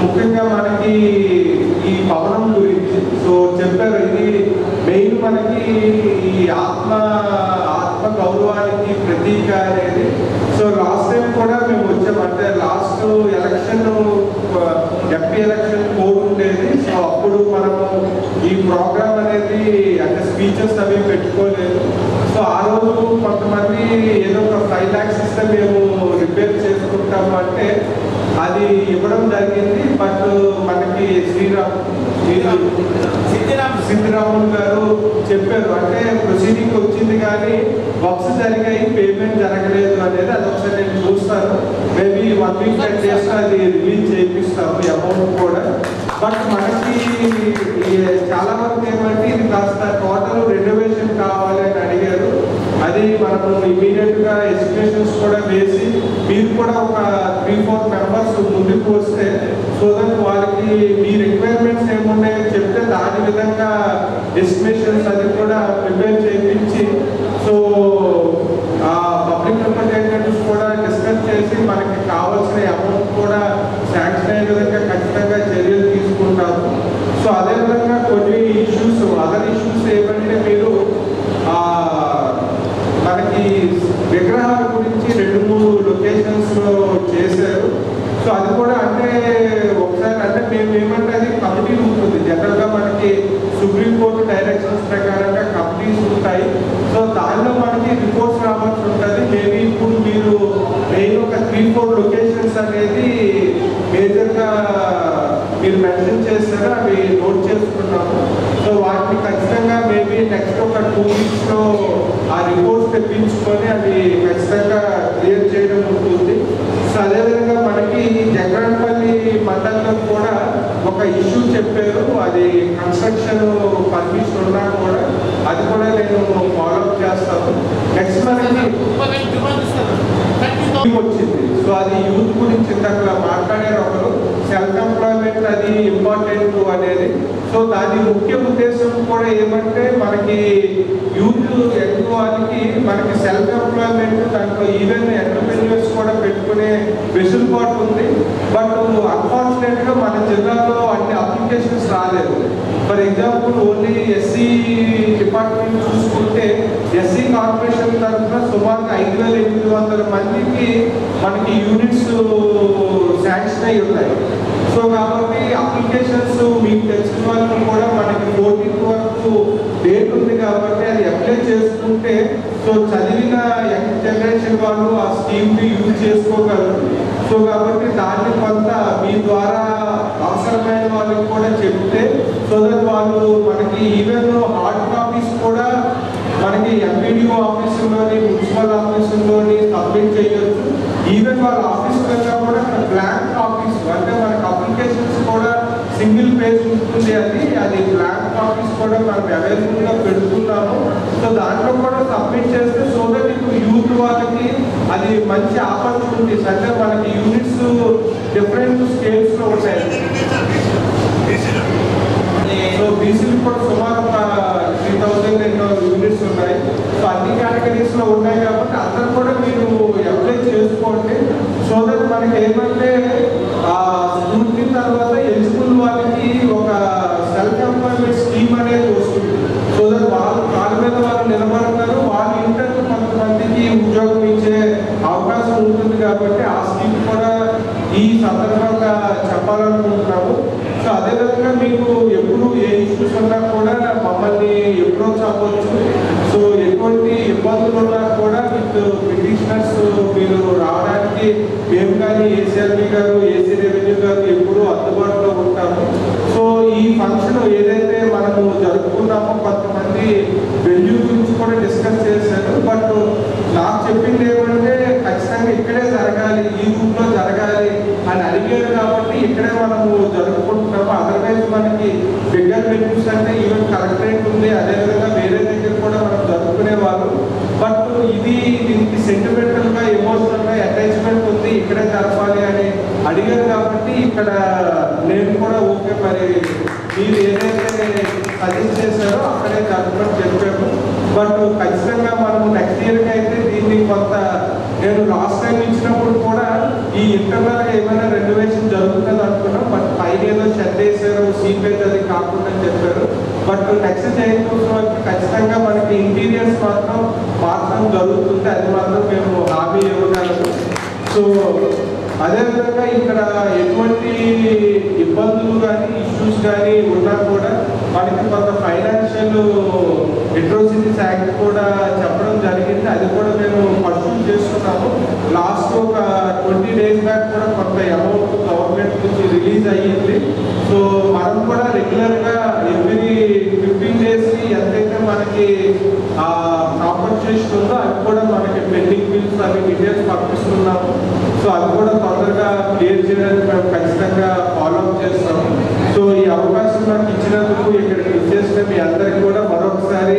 ముఖ్యంగా మనకి ఈ భవనం గురించి సో చెప్పారు. ఇది మెయిన్ మనకి ఈ ఆత్మ గౌరవానికి ప్రతీక అనేది. సో లాస్ట్ టైం కూడా మేము వచ్చాం. అంటే last election MP election code ఉండేది. సో అప్పుడు మనము ఈ ప్రోగ్రామ్ అనేది అంటే స్పీచెస్ అవి పెట్టుకోలేదు. సో ఆ రోజు కొంతమంది ఏదో ఒక 5 lakhs ఇస్తే మేము రిపేర్ చేసుకుంటాము అంటే అది ఇవ్వడం జరిగింది. బట్ మనకి సిద్ధిరాములు గారు చెప్పారు అంటే ప్రొసీడింగ్ వచ్చింది కానీ వర్క్స్ జరిగాయి, పేమెంట్ జరగలేదు అనేది. అది ఒకసారి నేను చూస్తాను. మేబీ 1 week 10 days అది రిలీజ్ చేయిస్తాము అమౌంట్ కూడా. బట్ మనకి చాలా వరకు ఏమంటే ఇది కాస్త టోటల్ రెనోవేషన్ కావాలి అని అడిగారు. అది మనము ఇమీడియట్గా ఎస్టిమేషన్స్ కూడా వేసి మీరు కూడా ఒక 3-4 members ముందుకు వస్తే సో దట్ వాళ్ళకి మీ రిక్వైర్మెంట్స్ ఏమున్నాయో చెప్తే దాని విధంగా ఎస్టిమేషన్స్ అది కూడా ప్రిపేర్ చేయించి సో పబ్లిక్ రిప్రజెంటేటివ్స్ కూడా డిస్కస్ చేసి మనకి కావాల్సిన అమౌంట్ కూడా శాంక్షన్ అయ్యే విధంగా ఖచ్చితంగా చర్యలు తీసుకుంటాము. సో అదేవిధంగా కొన్ని ఇష్యూస్ అదర్ ఇష్యూస్ ఏమంటే మీరు మనకి విగ్రహాల గురించి 2-3 లొకేషన్స్లో చేశారు. సో అది కూడా అంటే ఒకసారి అంటే మేము ఏమంటే అది కమిటీ ఉంటుంది. జనరల్గా మనకి సుప్రీంకోర్టు డైరెక్షన్స్ ప్రకారంగా కమిటీస్ ఉంటాయి. అనేది మేజర్గా మీరు మెన్షన్ చేశారు, అవి నోట్ చేసుకున్నాము. సో వాటిని ఖచ్చితంగా మేబీ నెక్స్ట్ ఒక 2 వీక్స్లో ఆ రిపోర్ట్స్ తెప్పించుకొని అవి ఖచ్చితంగా క్లియర్ చేయడం ఉంటుంది. సో అదేవిధంగా మనకి జగరాన్పల్లి మండలంలో కూడా ఒక ఇష్యూ చెప్పారు, అది కన్స్ట్రక్షన్ పర్మిషన్ ఉన్నా కూడా అది కూడా నేను ఫాలోఅప్ చేస్తాను. నెక్స్ట్ మనకి వచ్చింది. సో అది యూత్ గురించి ఇందాక మాట్లాడారు ఒకరు, సెల్ఫ్ ఎంప్లాయ్మెంట్ అది ఇంపార్టెంట్ అనేది. సో దాని ముఖ్య ఉద్దేశం కూడా ఏమంటే మనకి యూత్ ఎక్కువ వాళ్ళకి మనకి సెల్ఫ్ ఎంప్లాయ్మెంట్ దాంట్లో ఈవెన్ ఎంటర్ప్రెన్యూర్స్ కూడా పెట్టుకునే వెసులుబాటు ఉంది. బట్ అన్ఫార్చునేట్గా మన జిల్లాలో అన్ని అప్లికేషన్స్ రాలేదు. For example only SC department చూసుకుంటే ఎస్సీ కార్పొరేషన్ తరఫున సుమారుగా 5,800 మందికి మనకి యూనిట్స్ శాంక్షన్ అయి ఉన్నాయి. సో కాబట్టి అప్లికేషన్స్ మీకు తెలిసిన వాళ్ళు కూడా మనకి 14th వరకు డేట్ ఉంది కాబట్టి అది అప్లై చేసుకుంటే సో చదివిన యంగ్ జనరేషన్ వాళ్ళు ఆ స్కీమ్ని యూజ్ చేసుకోగలరు. సో కాబట్టి దాన్ని కొంత మీ ద్వారా అవసరమైన వాళ్ళకి కూడా చెప్తే సో దట్ వాళ్ళు మనకి ఈవెన్ హార్డ్ కాపీస్ కూడా మనకి ఎంపీడీఓ ఆఫీసుల్లోని మున్సిపల్ ఆఫీసుల్లోని సబ్మిట్ చేయొచ్చు. ఈవెన్ వాళ్ళ ఆఫీస్కి వెళ్ళినా కూడా బ్లాంక్ కాపీస్ అంటే మనకి అప్లికేషన్స్ కూడా సింగిల్ పేజ్ ఉంటుంది, అది బ్లాంక్ కాపీస్ కూడా మనం అవైలబుల్గా పెడుతున్నాము. సో దాంట్లో కూడా సబ్మిట్ చేస్తే సో దట్ ఇప్పుడు యూత్ వాళ్ళకి అది మంచి ఆపర్చునిటీస్ అంటే మనకి యూనిట్స్ డిఫరెంట్ స్కేల్స్లో ఉంటాయి. సో బీసీలు కూడా సుమారు 3,800 యూనిట్స్ ఉన్నాయి. సో అన్ని కేటగిరీస్లో ఉన్నాయి కాబట్టి అందరూ కూడా మీరు అప్లై చేసుకోండి. సో దట్ మనకి ఏమంటే స్కూటీ తర్వాత ఎలిజిబుల్ వాళ్ళకి ఒక సెల్ఫ్ ఎంప్లాయ్మెంట్ స్కీమ్ అనేది వస్తుంది. సో దట్ వాళ్ళు కాళ్ళ మీద వాళ్ళు నిలబడతారు, వాళ్ళు ఇంటర్వ్యూ కొంతమందికి ఉద్యోగం ఇచ్చే అవకాశం ఉంటుంది కాబట్టి ఆ స్కీమ్ కూడా ఈ సందర్భంగా చెప్పాలనుకుంటున్నాము. సో అదేవిధంగా మీకు ఎప్పుడు ఏ ఇష్యూస్ ఉన్నా కూడా మమ్మల్ని అప్రోచ్ అవ్వచ్చు. సో ఎటువంటి ఇబ్బందులు ఉన్నా కూడా విత్ పిటిషనర్స్ మీరు రావడానికి మేము కానీ ఏసీఆర్బీ గారు ఏసీ రెవెన్యూ గారు ఎప్పుడూ అందుబాటులో ఉంటాము. సో ఈ ఫంక్షన్ ఏదైతే మనము జరుపుకున్నామో కొంతమంది వెన్యూ గురించి కూడా డిస్కస్ చేశారు. బట్ నాకు చెప్పింది ఏమంటే ఖచ్చితంగా ఇక్కడే జరగాలి, ఈ రూమ్లో జరగాలి అని అడిగారు కాబట్టి ఇక్కడే మనము జరుపుకుంటున్నాము. అదర్వైజ్ మనకి బిగ్గర్ వెన్యూస్ అంటే ఈవెన్ కలెక్టరేట్ ఉంది, అదేవిధంగా వేరే దగ్గర కూడా మనం జరుపుకునే వాళ్ళు. బట్ దీనికి సెంటిమెంటల్గా ఎమోషనల్గా అటాచ్మెంట్ ఉంది, ఇక్కడే జరపాలి అని అడిగారు కాబట్టి ఇక్కడ నేను కూడా ఓకే మరి మీరు ఏదైతే సజెస్ట్ చేశారో అక్కడే జరపమని చెప్పాము. బట్ ఖచ్చితంగా మనము నెక్స్ట్ ఇయర్కి అయితే దీన్ని కొంత నేను లాస్ట్ టైం ఇచ్చినప్పుడు కూడా ఈ ఇంటర్నల్గా ఏమైనా రెనోవేషన్ జరుగుతుంది అనుకున్నాం. బట్ పైన ఏదో షెడ్ వేసారు, సీపేజ్ అది కాకుండా చెప్పారు. బట్ నెక్స్ట్ జయంతి వరకు ఖచ్చితంగా మనకి ఇంటీరియర్స్ మాత్రం మార్చడం జరుగుతుంది, అది మాత్రం మేము హామీ ఇవ్వగలము. సో అదేవిధంగా ఇక్కడ ఎటువంటి ఇబ్బందులు కానీ ఇష్యూస్ కానీ ఉన్నా కూడా మనకి కొంత ఫైనాన్షియల్ అట్రాసిటీస్ యాక్ట్ కూడా చెప్పడం జరిగింది, అది కూడా మేము పర్సూ చేస్తున్నాము. లాస్ట్ ఒక 20 days బ్యాక్ కూడా కొంత అమౌంట్ గవర్నమెంట్ నుంచి రిలీజ్ అయ్యింది. సో మనం కూడా రెగ్యులర్గా ఎవ్రీ 15 daysకి ఎంతైతే మనకి కాంపన్సేషన్ ఉందో అవి కూడా మనకి పెండింగ్ బిల్స్ అవి డీటెయిల్స్ పంపిస్తున్నాము. సో అది కూడా తొందరగా క్లియర్ చేయడానికి మేము ఖచ్చితంగా ఫాలోఅప్ చేస్తాము. సో ఈ అవకాశం నాకు ఇచ్చినందుకు ఇక్కడికి ఇచ్చేసిన మీ అందరికీ కూడా మరొకసారి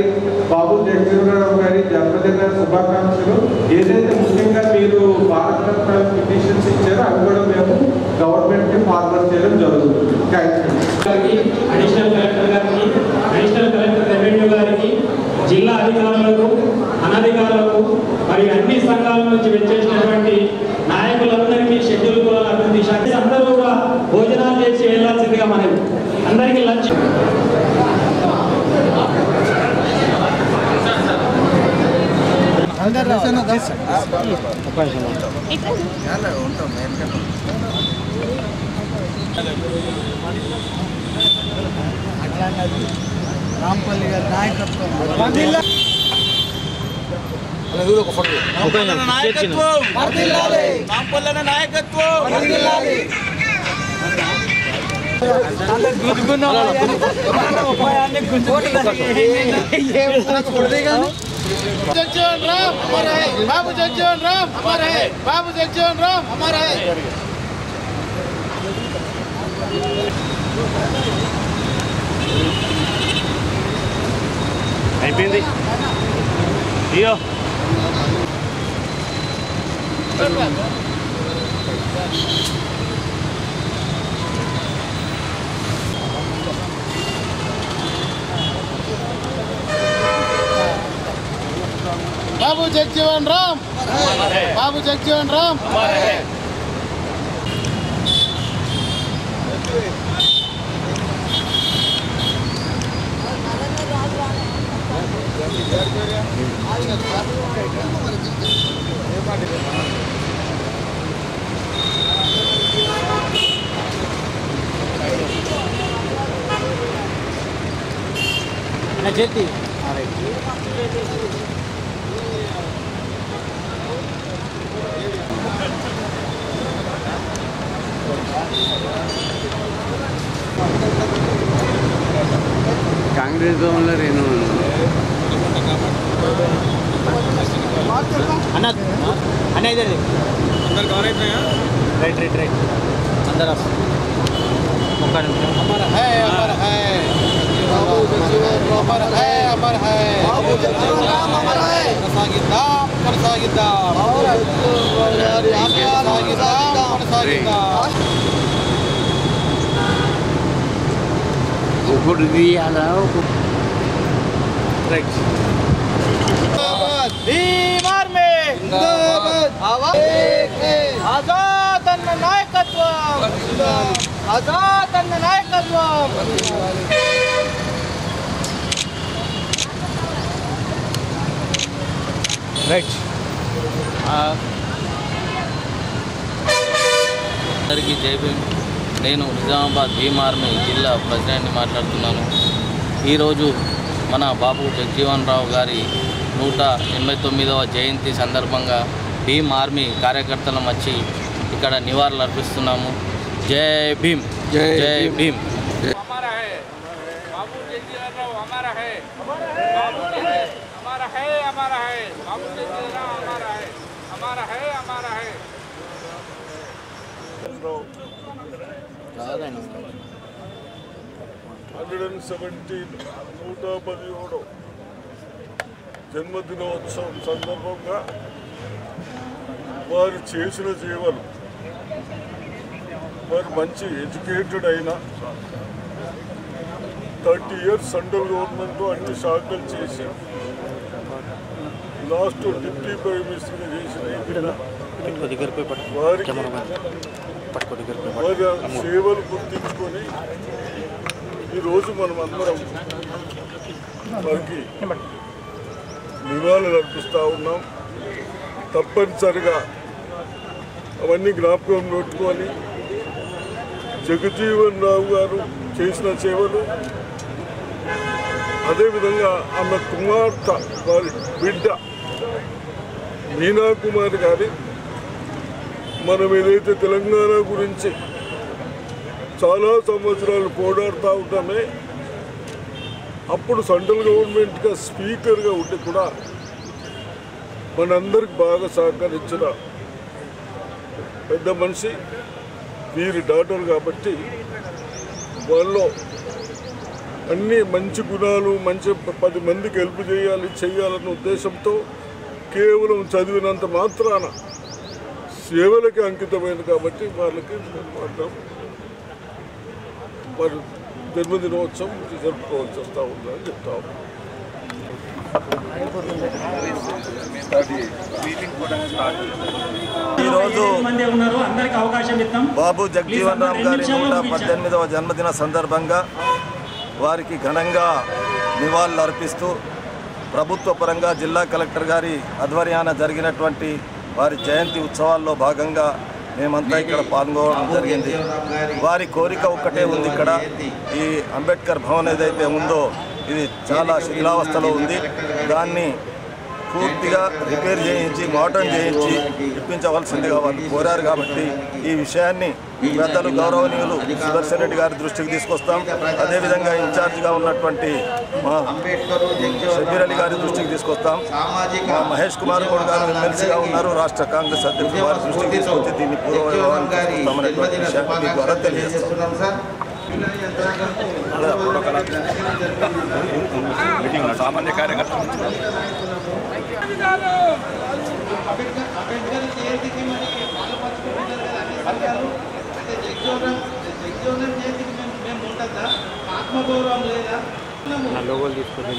బాబు జగజీవనరావు గారి జన్మదిన శుభాకాంక్షలు. ఏదైతే ముఖ్యంగా మీరు భారత రత్న పిటిషన్స్ ఇచ్చారో అవి కూడా మేము గవర్నమెంట్కి ఫార్వర్డ్ చేయడం జరుగుతుంది. Thank you. అడిషనల్ కలెక్టర్ గారికి, అడిషనల్ కలెక్టర్ రెవెన్యూ గారికి, జిల్లా అధికారులకు, అనధికారులకు మరియు అన్ని సంఘాల నుంచి వచ్చేసినటువంటి నాయకులందరికీ, షెడ్యూల్ కులాల అభివృద్ధి శాఖ అందరూ కూడా భోజనాలు చేసి వెళ్లాల్సిందిగా మనం అందరికీ లంచ్ రాంపల్లి గారి నాయకత్వం जगजीवन राम हमारा है, बाबू जगजीवन राम हमारा है, बाबू जगजीवन राम हमारा है। అయిపోయింది అయ్యో बाबू जगजीवन राम, बाबू जगजीवन राम हमारा है। जेती కాంగ్రెస్ వాళ్ళ రేణు అన్న అన్న ఇదే అందరు కవర్ అయిపోయా రైట్ రైట్ రైట్ అందరు ఒక్క నిమిషం हमारा है बाबू जगजीवन हमारा है बाबू जगजीवन राम हमारा है కొనసాగిద్దాం ఒకటి తీయాలా రైట్ बीमार में आजाद अन्न नायकत्వం आजाद अन्न नायकत्వం రైట్ అందరికీ జై భీమ్. నేను నిజామాబాద్ భీమ్ ఆర్మీ జిల్లా ప్రెసిడెంట్ని మాట్లాడుతున్నాను. ఈరోజు మన బాబు జగజీవన్ రావు గారి 189వ జయంతి సందర్భంగా భీమ్ ఆర్మీ కార్యకర్తలం వచ్చి ఇక్కడ నివాళులు అర్పిస్తున్నాము. జై భీమ్, జై భీమ్. हमारा है बाबू जगजीवन राव हमारा है, हमारा है हमारा है बाबू जगजीवन राव हमारा है, हमारा है हमारा है। 117 జన్మదినోత్సవం సందర్భంగా వారు చేసిన సేవలు, వారు మంచి ఎడ్యుకేటెడ్ అయిన 30 years సెంట్రల్ గవర్నమెంట్లో అన్ని శాఖలు చేసి లాస్ట్ డిప్యూటీ ప్రైమ్ మినిస్టర్గా చేసిన వారి సేవలు గుర్తించుకొని ఈరోజు మనం అందరం వారికి నివాళులు అర్పిస్తూ ఉన్నాం. తప్పనిసరిగా అవన్నీ జ్ఞాపకం పెట్టుకొని జగజీవన్ రావు గారు చేసిన సేవలు, అదేవిధంగా ఆమె కుమార్తె వారి బిడ్డ మీనా కుమార్ గారి, మనం ఏదైతే తెలంగాణ గురించి చాలా సంవత్సరాలు పోరాడుతూ ఉంటామే, అప్పుడు సెంట్రల్ గవర్నమెంట్గా స్పీకర్గా ఉండి కూడా మనందరికి బాగా సహకరించిన పెద్ద మనిషి, వీరి డాటర్ కాబట్టి వాళ్ళలో అన్ని మంచి గుణాలు, మంచి 10 మందికి హెల్ప్ చేయాలన్న ఉద్దేశంతో కేవలం చదివినంత మాత్రాన సేవలకి అంకితమైంది కాబట్టి వాళ్ళకి మాత్రం వారు జన్మదినోత్సవం జరుపుకోవాల్సి వస్తూ ఉందని చెప్తా ఉన్నాం. ఈరోజు బాబు జగజీవన్ రామ్ గారి 118వ జన్మదిన సందర్భంగా వారికి ఘనంగా నివాళులు అర్పిస్తూ ప్రభుత్వ పరంగా జిల్లా కలెక్టర్ గారి ఆధ్వర్యాన జరిగినటువంటి వారి జయంతి ఉత్సవాల్లో భాగంగా మేమంతా ఇక్కడ పాల్గొనడం జరిగింది. వారి కోరిక ఒక్కటే ఉంది. ఇక్కడ ఈ అంబేద్కర్ భవన్ ఏదైతే ఉందో ఇది చాలా శిథిలావస్థలో ఉంది. దాన్ని పూర్తిగా రిపేర్ చేయించి మోడర్న్ చేయించి ఇప్పించవలసిందిగా వాళ్ళు కోరారు. కాబట్టి ఈ విషయాన్ని పెద్దలు గౌరవనీయులు సుదర్శన్ రెడ్డి గారి దృష్టికి తీసుకొస్తాం. అదేవిధంగా ఇన్ఛార్జిగా ఉన్నటువంటి మా షబ్బీర్ అలీ గారి దృష్టికి తీసుకొస్తాం. మా మహేష్ కుమార్ గౌడ్ గారు ఎమ్మెల్సీగా ఉన్నారు, రాష్ట్ర కాంగ్రెస్ అధ్యక్షుడు వారి దృష్టికి తీసుకొచ్చి దీన్ని పూర్వవైభవానికి విషయాన్ని మీ ద్వారా తెలియజేస్తాం. సామాన్య కార్యకర్తలు లోగోలు తీసుకొని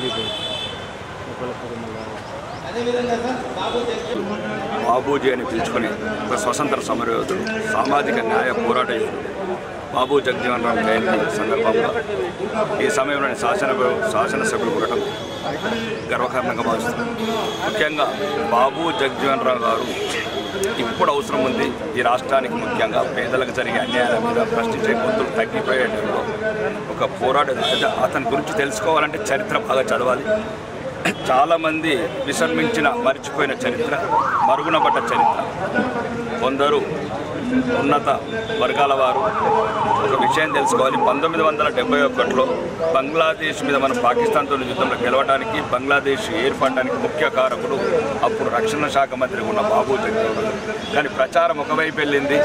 బాబూజీ అని పిలుచుకొని ఒక స్వతంత్ర సమరయోధుడు, సామాజిక న్యాయ పోరాట యోధుడు బాబు జగజీవన్ రామ్ జయంతి సందర్భంగా ఈ సమయంలో శాసనసభ్యులు ఉండటం గర్వకారణంగా భావిస్తున్నాం. ముఖ్యంగా బాబు జగజీవన్ రామ్ గారు ఇప్పుడు అవసరం ఉంది ఈ రాష్ట్రానికి, ముఖ్యంగా పేదలకు జరిగే అన్యాయాల మీద ప్రశ్నించే గొంతులు తగ్గిపోయే టైంలో ఒక పోరాట. అతని గురించి తెలుసుకోవాలంటే చరిత్ర బాగా చదవాలి. చాలామంది విసర్మించిన మర్చిపోయిన చరిత్ర, మరుగున పడ్డ చరిత్ర. కొందరు ఉన్నత వర్గాల వారు ఒక విషయం తెలుసుకోవాలి. 1971లో బంగ్లాదేశ్ మీద మనం పాకిస్తాన్తో యుద్ధంలో గెలవడానికి, బంగ్లాదేశ్ ఏర్పడడానికి ముఖ్య కారకుడు అప్పుడు రక్షణ శాఖ మంత్రి ఉన్న బాబు జగజీవన్ రామ్. కానీ ప్రచారం ఒకవైపు వెళ్ళింది,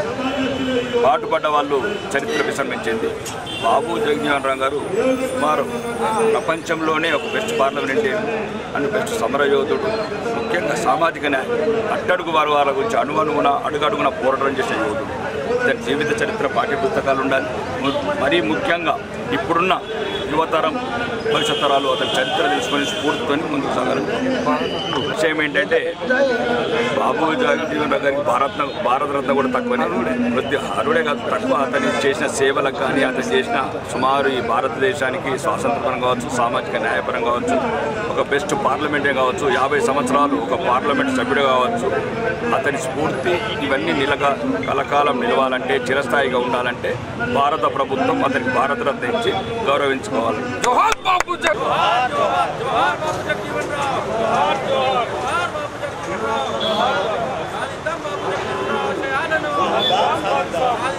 పాటుపడ్డ వాళ్ళు చరిత్ర విసర్మించింది. బాబు జగజీవన్ రామ్ గారు సుమారు ప్రపంచంలోనే ఒక బెస్ట్ పార్లమెంటేరియన్ అండ్ బెస్ట్ సమరయోధుడు. ముఖ్యంగా సామాజిక న్యాయం, అట్టడుగు వర్గాల గురించి అడుగడుగున పోరాటం చేసే యోధుడు. దాని జీవిత చరిత్ర పాఠ్య పుస్తకాలు ఉండాలి. మరీ ముఖ్యంగా ఇప్పుడున్న యువతరం, భవిష్యత్ తరాలు అతని చరిత్ర తెలుసుకొని స్ఫూర్తితో ముందుకు సాగాలి. విషయం ఏంటంటే బాబు జగజీవన్ రామ్ గారికి భారతరత్న కూడా తక్కువనే, కొద్ది అరుడే కాదు తక్కువ. అతని చేసిన సేవలకు కానీ, అతను చేసిన సుమారు ఈ భారతదేశానికి స్వాతంత్రపరం కావచ్చు, సామాజిక న్యాయపరం కావచ్చు, ఒక బెస్ట్ పార్లమెంటే కావచ్చు, 50 సంవత్సరాలు ఒక పార్లమెంట్ సభ్యుడు కావచ్చు. అతని స్ఫూర్తి ఇవన్నీ కలకాలం నిలవాలంటే, చిరస్థాయిగా ఉండాలంటే భారత ప్రభుత్వం అతనికి భారతరత్న ఇచ్చి గౌరవించుకోవాలి. జోహార్ బాబు జగజీవన్ రామ్, జోహార్ బాబు జగజీవన్ రామ్, జోహార్ జోహార్ బాబు జగజీవన్ రామ్.